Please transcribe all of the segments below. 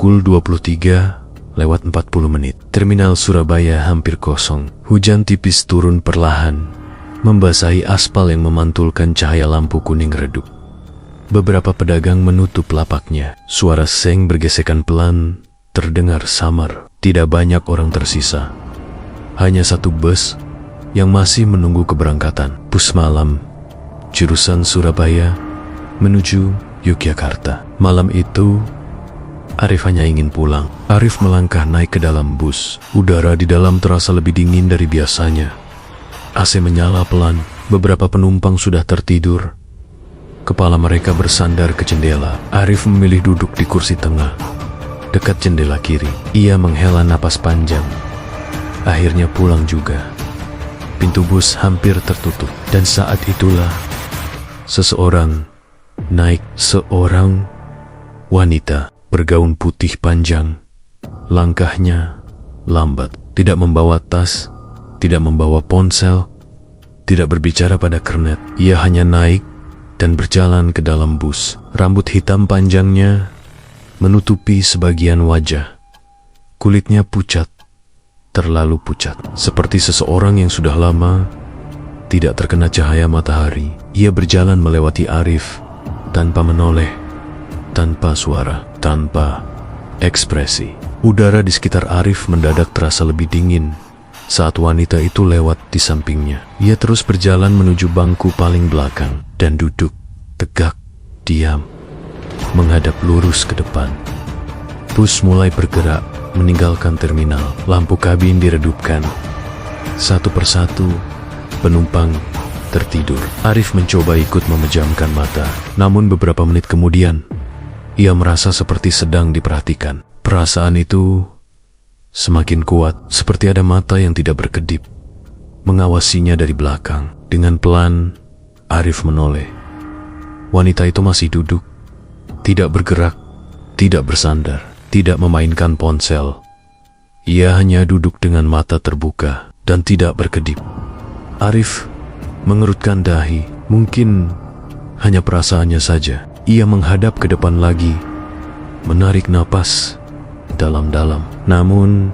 pukul 23:40. Terminal Surabaya hampir kosong. Hujan tipis turun perlahan, membasahi aspal yang memantulkan cahaya lampu kuning redup. Beberapa pedagang menutup lapaknya. Suara seng bergesekan pelan terdengar samar. Tidak banyak orang tersisa. Hanya satu bus yang masih menunggu keberangkatan. Bus malam, jurusan Surabaya menuju Yogyakarta. Malam itu, Arif hanya ingin pulang. Arif melangkah naik ke dalam bus. Udara di dalam terasa lebih dingin dari biasanya. AC menyala pelan. Beberapa penumpang sudah tertidur. Kepala mereka bersandar ke jendela. Arif memilih duduk di kursi tengah, dekat jendela kiri. Ia menghela napas panjang. Akhirnya pulang juga. Pintu bus hampir tertutup. Dan saat itulah seseorang naik. Seorang wanita bergaun putih panjang. Langkahnya lambat. Tidak membawa tas, tidak membawa ponsel, tidak berbicara pada kernet. Ia hanya naik dan berjalan ke dalam bus. Rambut hitam panjangnya menutupi sebagian wajah. Kulitnya pucat, terlalu pucat, seperti seseorang yang sudah lama tidak terkena cahaya matahari. Ia berjalan melewati Arif tanpa menoleh, tanpa suara, tanpa ekspresi. Udara di sekitar Arif mendadak terasa lebih dingin saat wanita itu lewat di sampingnya. Ia terus berjalan menuju bangku paling belakang dan duduk tegak, diam, menghadap lurus ke depan. Bus mulai bergerak meninggalkan terminal. Lampu kabin diredupkan. Satu persatu penumpang tertidur. Arif mencoba ikut memejamkan mata. Namun beberapa menit kemudian, ia merasa seperti sedang diperhatikan. Perasaan itu semakin kuat, seperti ada mata yang tidak berkedip mengawasinya dari belakang. Dengan pelan, Arif menoleh. Wanita itu masih duduk, tidak bergerak, tidak bersandar, tidak memainkan ponsel. Ia hanya duduk dengan mata terbuka dan tidak berkedip. Arif mengerutkan dahi. Mungkin hanya perasaannya saja. Ia menghadap ke depan lagi, menarik napas dalam-dalam. Namun,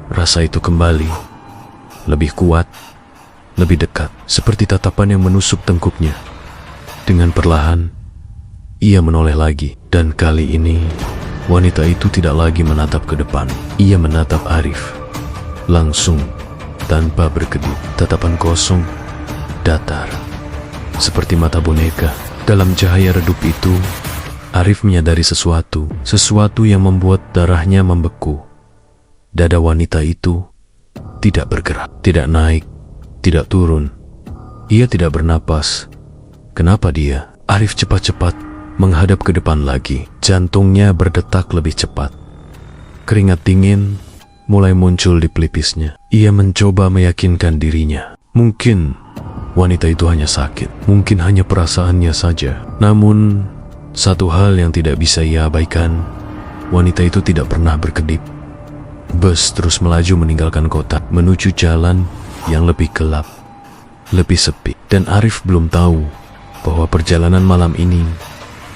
rasa itu kembali, lebih kuat, lebih dekat, seperti tatapan yang menusuk tengkuknya. Dengan perlahan, ia menoleh lagi, dan kali ini wanita itu tidak lagi menatap ke depan. Ia menatap Arif, langsung, tanpa berkedip. Tatapan kosong, datar, seperti mata boneka. Dalam cahaya redup itu, Arif menyadari sesuatu yang membuat darahnya membeku. Dada wanita itu tidak bergerak, tidak naik, tidak turun. Ia tidak bernapas. Kenapa dia? Arif cepat-cepat menghadap ke depan lagi. Jantungnya berdetak lebih cepat. Keringat dingin mulai muncul di pelipisnya. Ia mencoba meyakinkan dirinya. Mungkin wanita itu hanya sakit. Mungkin hanya perasaannya saja. Namun, satu hal yang tidak bisa ia abaikan, wanita itu tidak pernah berkedip. Bus terus melaju meninggalkan kota, menuju jalan yang lebih gelap, lebih sepi. Dan Arif belum tahu bahwa perjalanan malam ini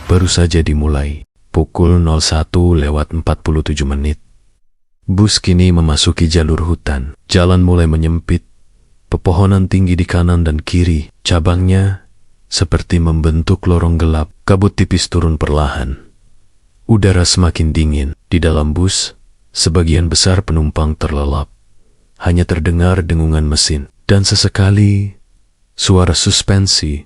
baru saja dimulai. Pukul 01:47. Bus kini memasuki jalur hutan. Jalan mulai menyempit. Pepohonan tinggi di kanan dan kiri. Cabangnya seperti membentuk lorong gelap. Kabut tipis turun perlahan. Udara semakin dingin. Di dalam bus, sebagian besar penumpang terlelap. Hanya terdengar dengungan mesin. Dan sesekali, suara suspensi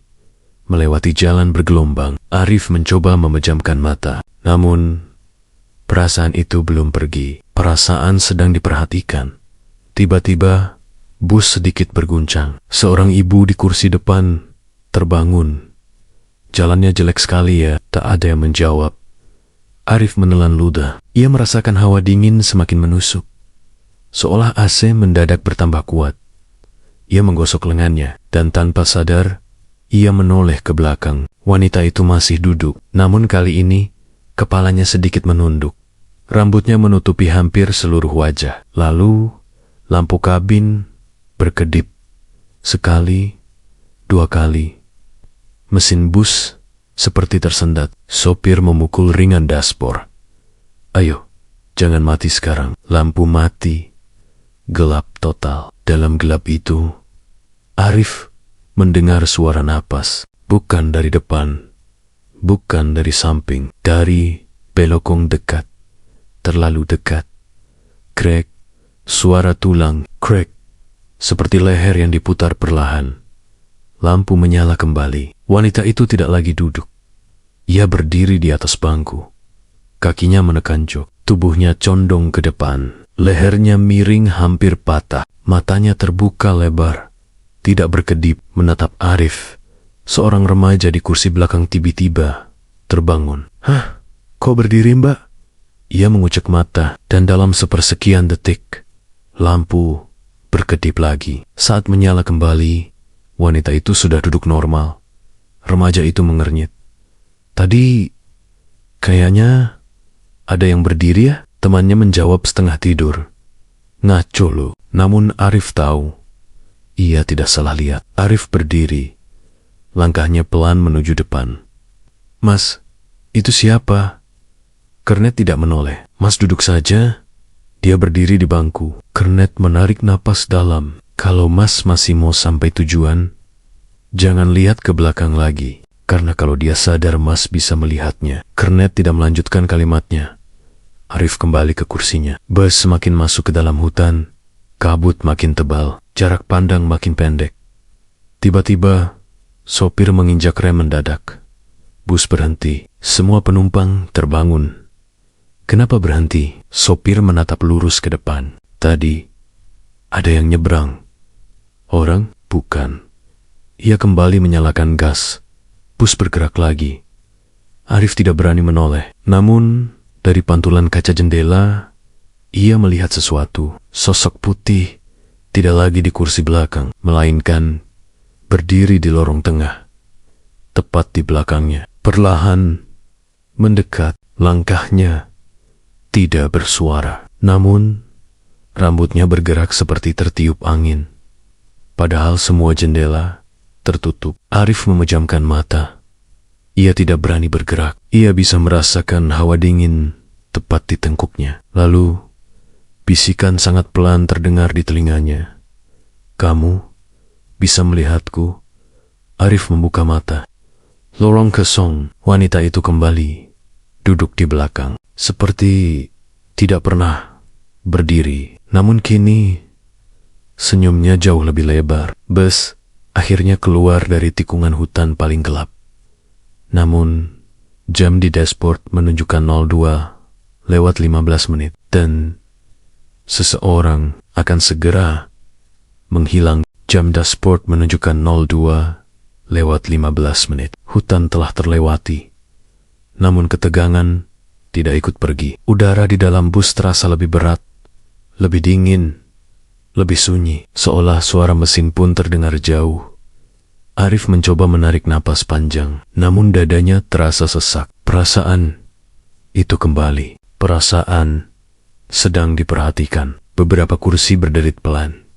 melewati jalan bergelombang. Arif mencoba memejamkan mata. Namun, perasaan itu belum pergi. Perasaan sedang diperhatikan. Tiba-tiba, bus sedikit berguncang. Seorang ibu di kursi depan terbangun. Jalannya jelek sekali ya, tak ada yang menjawab. Arif menelan ludah. Ia merasakan hawa dingin semakin menusuk. Seolah AC mendadak bertambah kuat. Ia menggosok lengannya, dan tanpa sadar, ia menoleh ke belakang. Wanita itu masih duduk, namun kali ini, kepalanya sedikit menunduk. Rambutnya menutupi hampir seluruh wajah. Lalu, lampu kabin berkedip. Sekali, dua kali. Mesin bus seperti tersendat. Sopir memukul ringan dashboard. Ayo, Jangan mati sekarang. Lampu mati. Gelap total. Dalam gelap itu, Arif mendengar suara napas. Bukan dari depan, bukan dari samping, dari belokong dekat, terlalu dekat. Krek, suara tulang, krek, seperti leher yang diputar perlahan. Lampu menyala kembali. Wanita itu tidak lagi duduk. Ia berdiri di atas bangku. Kakinya menekan jok, tubuhnya condong ke depan. Lehernya miring hampir patah. Matanya terbuka lebar, tidak berkedip, menatap Arif. Seorang remaja di kursi belakang tiba-tiba terbangun. "Hah, kau berdiri, Mbak?" Ia mengucek mata, dan dalam sepersekian detik, lampu berkedip lagi. Saat menyala kembali, wanita itu sudah duduk normal. Remaja itu mengernyit. "Tadi, kayaknya ada yang berdiri ya?" Temannya menjawab setengah tidur. "Ngaco lo." Namun Arif tahu, ia tidak salah lihat. Arif berdiri. Langkahnya pelan menuju depan. "Mas, itu siapa?" Kernet tidak menoleh. "Mas duduk saja." Dia berdiri di bangku. Kernet menarik napas dalam. "Kalau Mas masih mau sampai tujuan, jangan lihat ke belakang lagi. Karena kalau dia sadar Mas bisa melihatnya." Kernet tidak melanjutkan kalimatnya. Arif kembali ke kursinya. Bus semakin masuk ke dalam hutan. Kabut makin tebal. Jarak pandang makin pendek. Tiba-tiba, sopir menginjak rem mendadak. Bus berhenti. Semua penumpang terbangun. "Kenapa berhenti?" Sopir menatap lurus ke depan. "Tadi, ada yang nyebrang." "Orang?" "Bukan." Ia kembali menyalakan gas. Bus bergerak lagi. Arif tidak berani menoleh. Namun, dari pantulan kaca jendela, ia melihat sesuatu. Sosok putih, tidak lagi di kursi belakang, melainkan berdiri di lorong tengah. Tepat di belakangnya. Perlahan mendekat, langkahnya tidak bersuara. Namun, rambutnya bergerak seperti tertiup angin. Padahal semua jendela tertutup. Arif memejamkan mata. Ia tidak berani bergerak. Ia bisa merasakan hawa dingin tepat di tengkuknya. Lalu, bisikan sangat pelan terdengar di telinganya. "Kamu bisa melihatku?" Arif membuka mata. Lorong kosong. Wanita itu kembali duduk di belakang, seperti tidak pernah berdiri. Namun kini, senyumnya jauh lebih lebar. Bus akhirnya keluar dari tikungan hutan paling gelap. Namun, jam di dashboard menunjukkan 02:15 dan seseorang akan segera menghilang. Jam dashboard menunjukkan 02:15. Hutan telah terlewati. Namun ketegangan tidak ikut pergi. Udara di dalam bus terasa lebih berat, lebih dingin, lebih sunyi, seolah suara mesin pun terdengar jauh. Arif mencoba menarik napas panjang, namun dadanya terasa sesak. Perasaan itu kembali. Perasaan sedang diperhatikan. Beberapa kursi berderit pelan.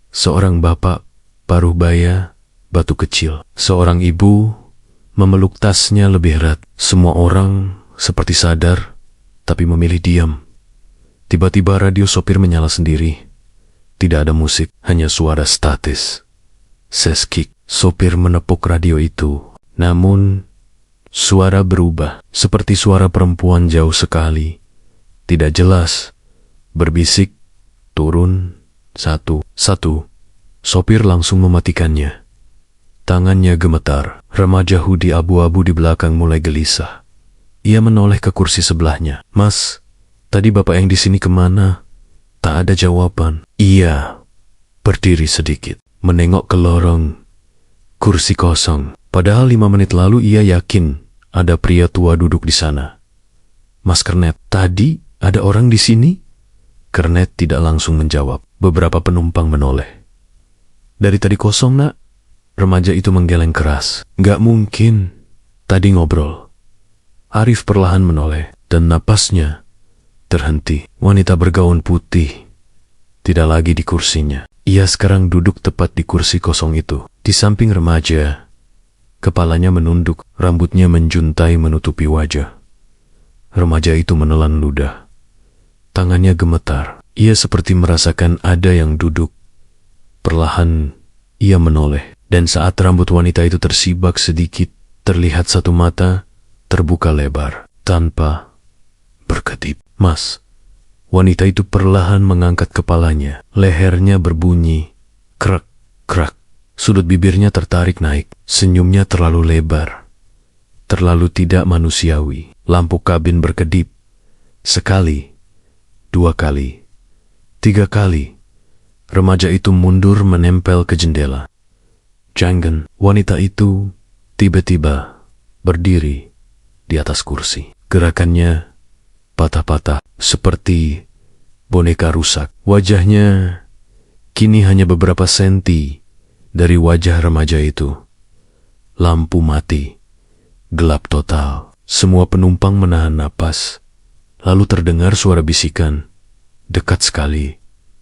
Seorang bapak paruh baya, batu kecil. Seorang ibu memeluk tasnya lebih erat. Semua orang seperti sadar, tapi memilih diam. Tiba-tiba radio sopir menyala sendiri. Tidak ada musik, hanya suara statis. Seskik. Sopir menepuk radio itu. Namun, suara berubah, seperti suara perempuan jauh sekali. Tidak jelas. Berbisik, turun, satu. Sopir langsung mematikannya. Tangannya gemetar. Remaja hoodie abu-abu di belakang mulai gelisah. Ia menoleh ke kursi sebelahnya. "Mas, tadi bapak yang di sini kemana?" Tak ada jawaban. Ia berdiri sedikit, menengok ke lorong kursi kosong. Padahal 5 menit lalu ia yakin ada pria tua duduk di sana. "Mas Kernet, tadi ada orang di sini?" Kernet tidak langsung menjawab. Beberapa penumpang menoleh. "Dari tadi kosong, Nak." Remaja itu menggeleng keras. "Gak mungkin. Tadi ngobrol." Arif perlahan menoleh, dan napasnya terhenti. Wanita bergaun putih tidak lagi di kursinya. Ia sekarang duduk tepat di kursi kosong itu, di samping remaja. Kepalanya menunduk, rambutnya menjuntai menutupi wajah. Remaja itu menelan ludah. Tangannya gemetar. Ia seperti merasakan ada yang duduk. Perlahan, ia menoleh. Dan saat rambut wanita itu tersibak sedikit, terlihat satu mata terbuka lebar, tanpa berkedip. "Mas." Wanita itu perlahan mengangkat kepalanya. Lehernya berbunyi, krek, krak. Sudut bibirnya tertarik naik. Senyumnya terlalu lebar. Terlalu tidak manusiawi. Lampu kabin berkedip. Sekali, 2 kali, 3 kali. Remaja itu mundur menempel ke jendela. Jangan, wanita itu tiba-tiba berdiri di atas kursi. Gerakannya patah-patah seperti boneka rusak. Wajahnya kini hanya beberapa senti dari wajah remaja itu. Lampu mati, gelap total. Semua penumpang menahan napas. Lalu terdengar suara bisikan. Dekat sekali.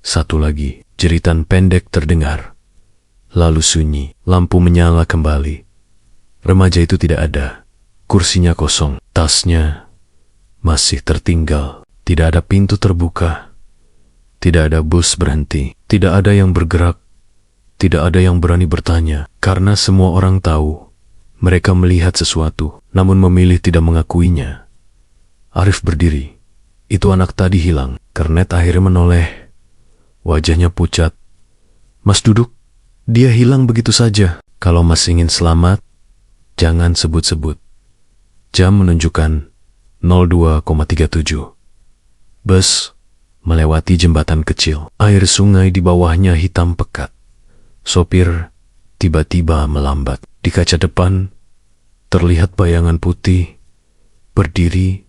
Satu lagi. Jeritan pendek terdengar. Lalu sunyi. Lampu menyala kembali. Remaja itu tidak ada. Kursinya kosong. Tasnya masih tertinggal. Tidak ada pintu terbuka. Tidak ada bus berhenti. Tidak ada yang bergerak. Tidak ada yang berani bertanya. Karena semua orang tahu. Mereka melihat sesuatu, namun memilih tidak mengakuinya. Arif berdiri. Itu anak tadi hilang. Kernet akhirnya menoleh. Wajahnya pucat. "Mas duduk." "Dia hilang begitu saja. Kalau Mas ingin selamat, jangan sebut-sebut." Jam menunjukkan 02,37. Bus melewati jembatan kecil. Air sungai di bawahnya hitam pekat. Sopir tiba-tiba melambat. Di kaca depan terlihat bayangan putih berdiri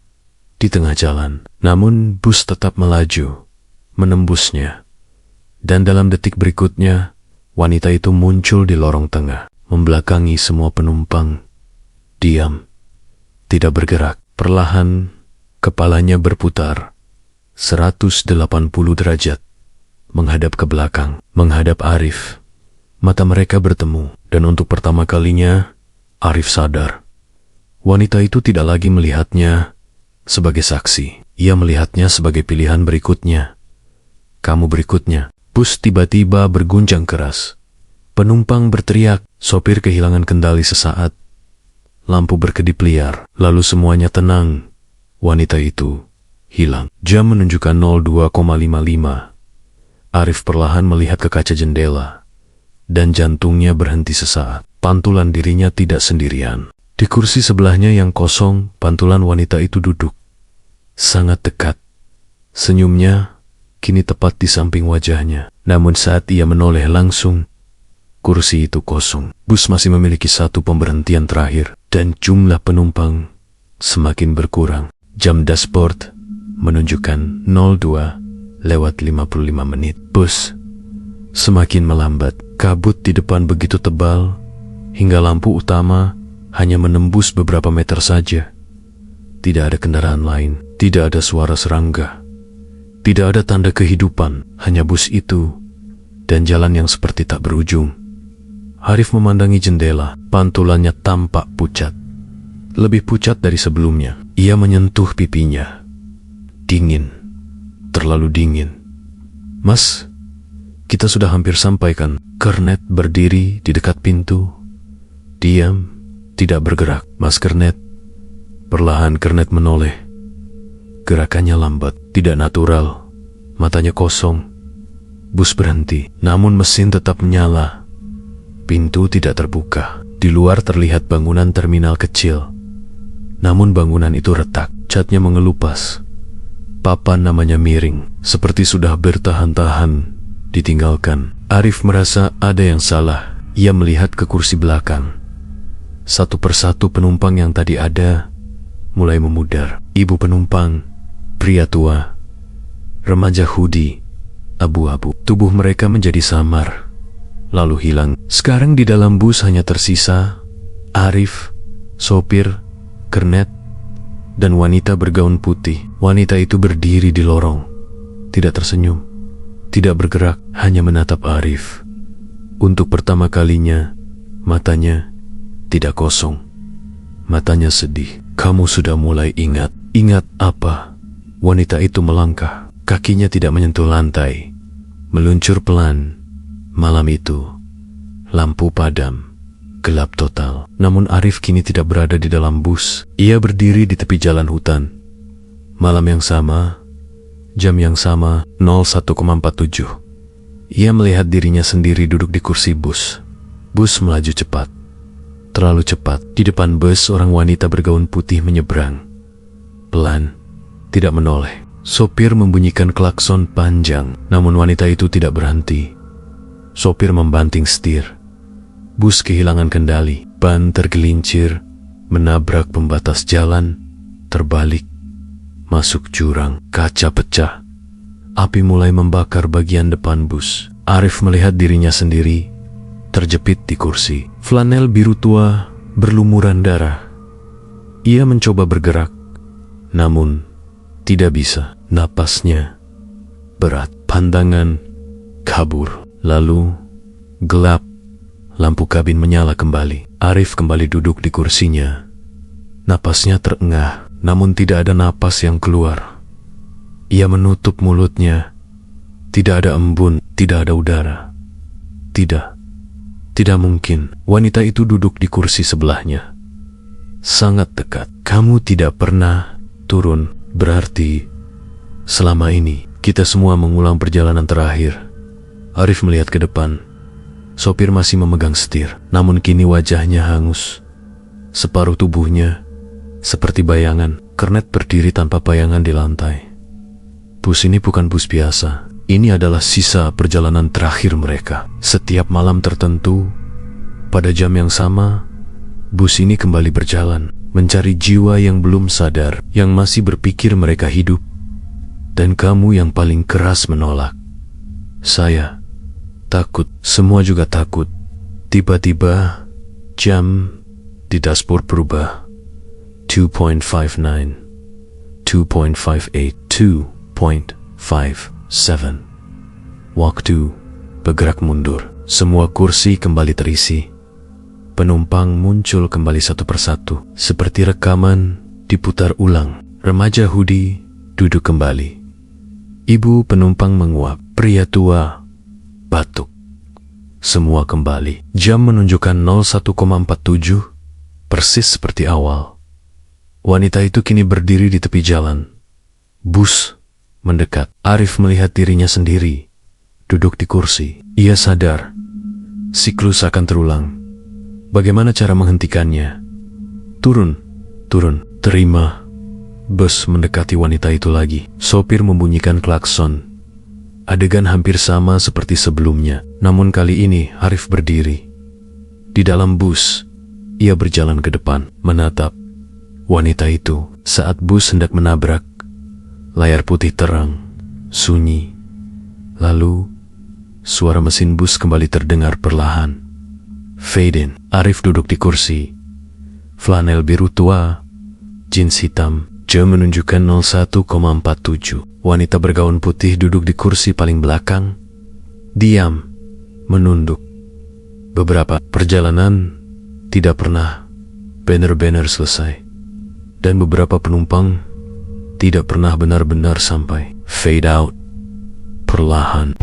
di tengah jalan. Namun bus tetap melaju, menembusnya. Dan dalam detik berikutnya, wanita itu muncul di lorong tengah, membelakangi semua penumpang. Diam, tidak bergerak. Perlahan, kepalanya berputar 180 derajat, menghadap ke belakang, menghadap Arif. Mata mereka bertemu, dan untuk pertama kalinya, Arif sadar. Wanita itu tidak lagi melihatnya sebagai saksi. Ia melihatnya sebagai pilihan berikutnya. Kamu berikutnya. Bus tiba-tiba berguncang keras. Penumpang berteriak. Sopir kehilangan kendali sesaat. Lampu berkedip liar. Lalu semuanya tenang. Wanita itu hilang. Jam menunjukkan 02,55. Arif perlahan melihat ke kaca jendela. Dan jantungnya berhenti sesaat. Pantulan dirinya tidak sendirian. Di kursi sebelahnya yang kosong, pantulan wanita itu duduk. Sangat dekat. Senyumnya kini tepat di samping wajahnya. Namun saat ia menoleh langsung, kursi itu kosong. Bus masih memiliki satu pemberhentian terakhir. Dan jumlah penumpang semakin berkurang. Jam dashboard menunjukkan 02:55 menit. Bus semakin melambat. Kabut di depan begitu tebal, hingga lampu utama hanya menembus beberapa meter saja. Tidak ada kendaraan lain, tidak ada suara serangga, tidak ada tanda kehidupan, hanya bus itu dan jalan yang seperti tak berujung. Arif memandangi jendela, pantulannya tampak pucat, lebih pucat dari sebelumnya. Ia menyentuh pipinya. Dingin, terlalu dingin. "Mas, kita sudah hampir sampai kan?" Kernet berdiri di dekat pintu. Diam, tidak bergerak. "Mas Kernet." Perlahan Kernet menoleh. Gerakannya lambat, tidak natural. Matanya kosong. Bus berhenti, namun mesin tetap menyala. Pintu tidak terbuka. Di luar terlihat bangunan terminal kecil. Namun bangunan itu retak, catnya mengelupas. Papan namanya miring, seperti sudah bertahan-tahan ditinggalkan. Arif merasa ada yang salah. Ia melihat ke kursi belakang. Satu persatu penumpang yang tadi ada mulai memudar. Ibu penumpang, pria tua, remaja hoodie abu-abu. Tubuh mereka menjadi samar, lalu hilang. Sekarang di dalam bus hanya tersisa Arif, sopir, Kernet, dan wanita bergaun putih. Wanita itu berdiri di lorong, tidak tersenyum, tidak bergerak, hanya menatap Arif. Untuk pertama kalinya, matanya tidak kosong. Matanya sedih. "Kamu sudah mulai ingat." "Ingat apa?" Wanita itu melangkah. Kakinya tidak menyentuh lantai, meluncur pelan. Malam itu, lampu padam, gelap total. Namun Arif kini tidak berada di dalam bus. Ia berdiri di tepi jalan hutan. Malam yang sama, jam yang sama, 01,47. Ia melihat dirinya sendiri duduk di kursi bus. Bus melaju cepat. Terlalu cepat. Di depan bus, seorang wanita bergaun putih menyeberang. Pelan, tidak menoleh. Sopir membunyikan klakson panjang, namun wanita itu tidak berhenti. Sopir membanting setir. Bus kehilangan kendali. Ban tergelincir, menabrak pembatas jalan, terbalik, masuk jurang, kaca pecah. Api mulai membakar bagian depan bus. Arif melihat dirinya sendiri, terjepit di kursi. Flanel biru tua berlumuran darah. Ia mencoba bergerak, namun tidak bisa. Napasnya berat, pandangan kabur. Lalu gelap, lampu kabin menyala kembali. Arif kembali duduk di kursinya. Napasnya terengah, namun tidak ada napas yang keluar. Ia menutup mulutnya. Tidak ada embun, tidak ada udara. Tidak mungkin. Wanita itu duduk di kursi sebelahnya. Sangat dekat. Kamu tidak pernah turun. Berarti selama ini kita semua mengulang perjalanan terakhir. Arif melihat ke depan. Sopir masih memegang setir, namun kini wajahnya hangus. Separuh tubuhnya seperti bayangan. Kernet berdiri tanpa bayangan di lantai. Bus ini bukan bus biasa. Ini adalah sisa perjalanan terakhir mereka. Setiap malam tertentu, pada jam yang sama, bus ini kembali berjalan, mencari jiwa yang belum sadar, yang masih berpikir mereka hidup. Dan kamu yang paling keras menolak. Saya takut, semua juga takut. Tiba-tiba, jam di dashboard berubah. 2.59, 2.58, 2.57. Waktu bergerak mundur. Semua kursi kembali terisi. Penumpang muncul kembali satu persatu. Seperti rekaman diputar ulang. Remaja hoodie duduk kembali. Ibu penumpang menguap. Pria tua batuk. Semua kembali. Jam menunjukkan 01,47, persis seperti awal. Wanita itu kini berdiri di tepi jalan. Bus mendekat. Arif melihat dirinya sendiri, duduk di kursi. Ia sadar, siklus akan terulang. Bagaimana cara menghentikannya? Turun, terima. Bus mendekati wanita itu lagi. Sopir membunyikan klakson. Adegan hampir sama seperti sebelumnya, namun kali ini Arif berdiri. Di dalam bus, ia berjalan ke depan, menatap wanita itu. Saat bus hendak menabrak, layar putih terang, sunyi. Lalu, suara mesin bus kembali terdengar perlahan. Fade in. Arif duduk di kursi. Flanel biru tua, jeans hitam. Jam menunjukkan 01,47. Wanita bergaun putih duduk di kursi paling belakang. Diam, menunduk. Beberapa perjalanan tidak pernah benar-benar selesai. Dan beberapa penumpang tidak pernah benar-benar sampai. Fade out. Perlahan.